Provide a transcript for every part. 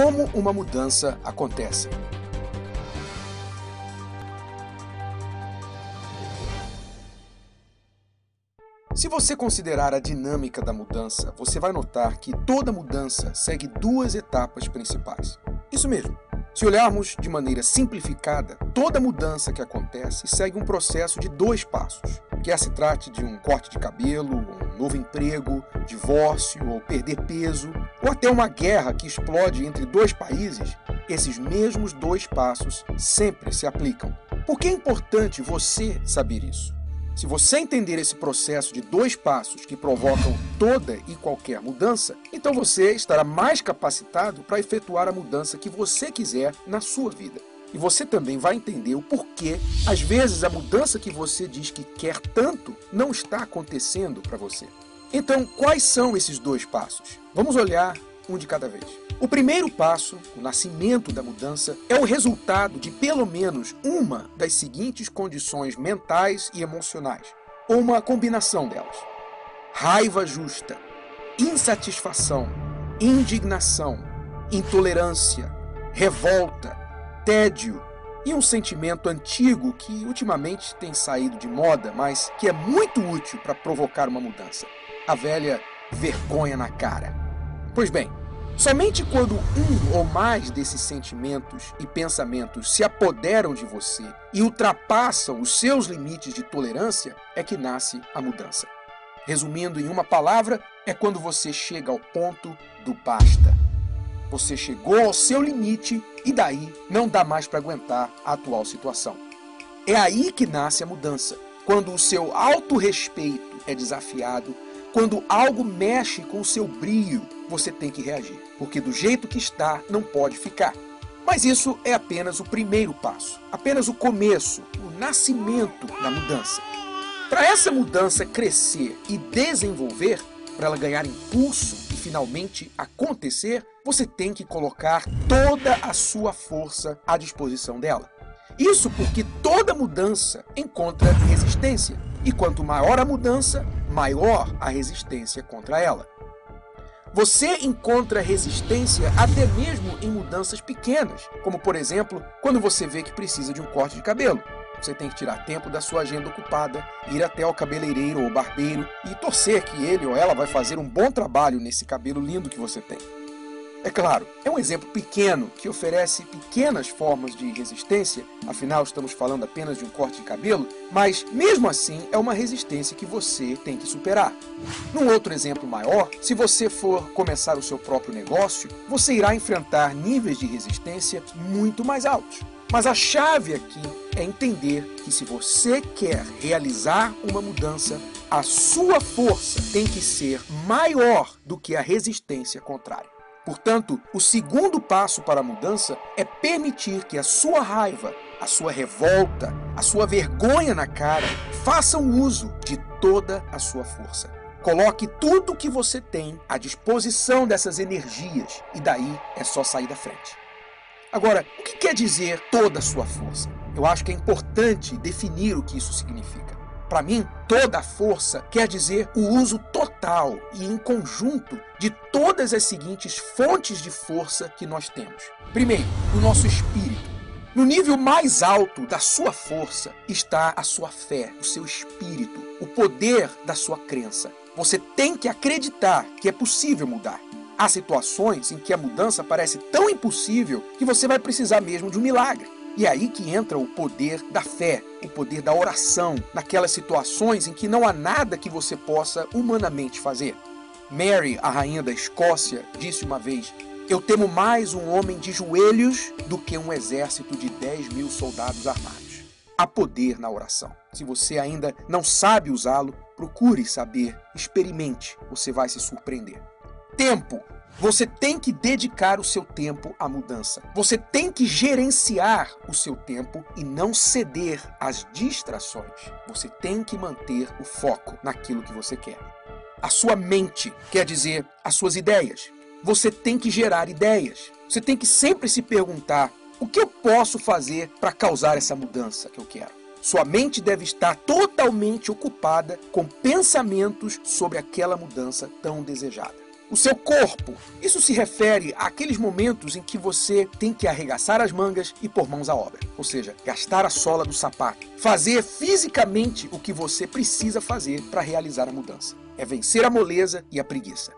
Como uma mudança acontece? Se você considerar a dinâmica da mudança, você vai notar que toda mudança segue duas etapas principais. Isso mesmo. Se olharmos de maneira simplificada, toda mudança que acontece segue um processo de 2 passos. Quer se trate de um corte de cabelo, um novo emprego, divórcio ou perder peso, ou até uma guerra que explode entre 2 países, esses mesmos 2 passos sempre se aplicam. Por que é importante você saber isso? Se você entender esse processo de 2 passos que provocam toda e qualquer mudança, então você estará mais capacitado para efetuar a mudança que você quiser na sua vida. E você também vai entender o porquê, às vezes, a mudança que você diz que quer tanto não está acontecendo para você. Então, quais são esses 2 passos? Vamos olhar um de cada vez. O primeiro passo, o nascimento da mudança, é o resultado de pelo menos uma das seguintes condições mentais e emocionais, ou uma combinação delas: raiva justa, insatisfação, indignação, intolerância, revolta, tédio e um sentimento antigo que ultimamente tem saído de moda, mas que é muito útil para provocar uma mudança: a velha vergonha na cara. Pois bem, somente quando um ou mais desses sentimentos e pensamentos se apoderam de você e ultrapassam os seus limites de tolerância é que nasce a mudança. Resumindo em uma palavra, é quando você chega ao ponto do basta. Você chegou ao seu limite e daí não dá mais para aguentar a atual situação. É aí que nasce a mudança, quando o seu autorrespeito é desafiado, quando algo mexe com o seu brio, você tem que reagir, porque do jeito que está, não pode ficar. Mas isso é apenas o primeiro passo, apenas o começo, o nascimento da mudança. Para essa mudança crescer e desenvolver, para ela ganhar impulso e finalmente acontecer, você tem que colocar toda a sua força à disposição dela. Isso porque toda mudança encontra resistência, e quanto maior a mudança, maior a resistência contra ela. Você encontra resistência até mesmo em mudanças pequenas, como por exemplo, quando você vê que precisa de um corte de cabelo. Você tem que tirar tempo da sua agenda ocupada, ir até o cabeleireiro ou barbeiro e torcer que ele ou ela vai fazer um bom trabalho nesse cabelo lindo que você tem. É claro, é um exemplo pequeno que oferece pequenas formas de resistência, afinal estamos falando apenas de um corte de cabelo, mas mesmo assim é uma resistência que você tem que superar. Num outro exemplo maior, se você for começar o seu próprio negócio, você irá enfrentar níveis de resistência muito mais altos. Mas a chave aqui é entender que se você quer realizar uma mudança, a sua força tem que ser maior do que a resistência contrária. Portanto, o segundo passo para a mudança é permitir que a sua raiva, a sua revolta, a sua vergonha na cara façam uso de toda a sua força. Coloque tudo o que você tem à disposição dessas energias e daí é só sair da frente. Agora, o que quer dizer toda a sua força? Eu acho que é importante definir o que isso significa. Para mim, toda a força quer dizer o uso total e em conjunto de todas as seguintes fontes de força que nós temos. Primeiro, o nosso espírito. No nível mais alto da sua força está a sua fé, o seu espírito, o poder da sua crença. Você tem que acreditar que é possível mudar. Há situações em que a mudança parece tão impossível que você vai precisar mesmo de um milagre. E é aí que entra o poder da fé, o poder da oração, naquelas situações em que não há nada que você possa humanamente fazer. Mary, a rainha da Escócia, disse uma vez: "Eu temo mais um homem de joelhos do que um exército de 10.000 soldados armados." Há poder na oração. Se você ainda não sabe usá-lo, procure saber, experimente, você vai se surpreender. Tempo. Você tem que dedicar o seu tempo à mudança. Você tem que gerenciar o seu tempo e não ceder às distrações. Você tem que manter o foco naquilo que você quer. A sua mente, quer dizer, as suas ideias. Você tem que gerar ideias. Você tem que sempre se perguntar: o que eu posso fazer para causar essa mudança que eu quero? Sua mente deve estar totalmente ocupada com pensamentos sobre aquela mudança tão desejada. O seu corpo. Isso se refere àqueles momentos em que você tem que arregaçar as mangas e pôr mãos à obra. Ou seja, gastar a sola do sapato. Fazer fisicamente o que você precisa fazer para realizar a mudança. É vencer a moleza e a preguiça.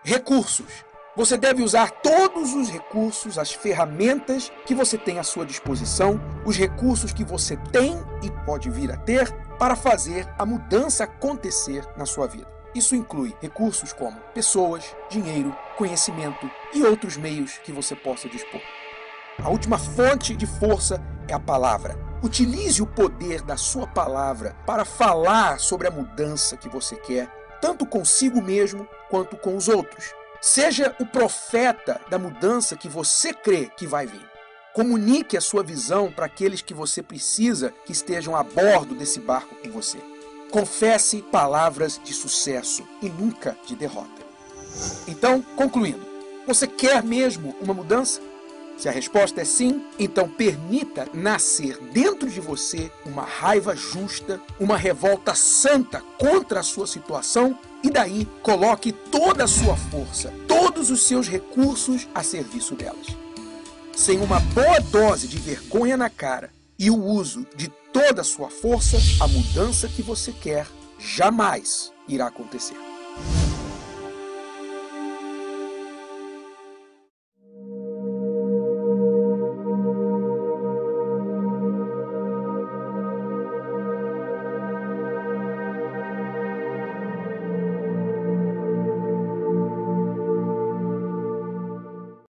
Recursos. Você deve usar todos os recursos, as ferramentas que você tem à sua disposição, os recursos que você tem e pode vir a ter para fazer a mudança acontecer na sua vida. Isso inclui recursos como pessoas, dinheiro, conhecimento e outros meios que você possa dispor. A última fonte de força é a palavra. Utilize o poder da sua palavra para falar sobre a mudança que você quer, tanto consigo mesmo quanto com os outros. Seja o profeta da mudança que você crê que vai vir. Comunique a sua visão para aqueles que você precisa que estejam a bordo desse barco com você. Confesse palavras de sucesso e nunca de derrota. Então, concluindo, você quer mesmo uma mudança? Se a resposta é sim, então permita nascer dentro de você uma raiva justa, uma revolta santa contra a sua situação e daí coloque toda a sua força, todos os seus recursos a serviço delas. Sem uma boa dose de vergonha na cara e o uso de toda a sua força, a mudança que você quer jamais irá acontecer.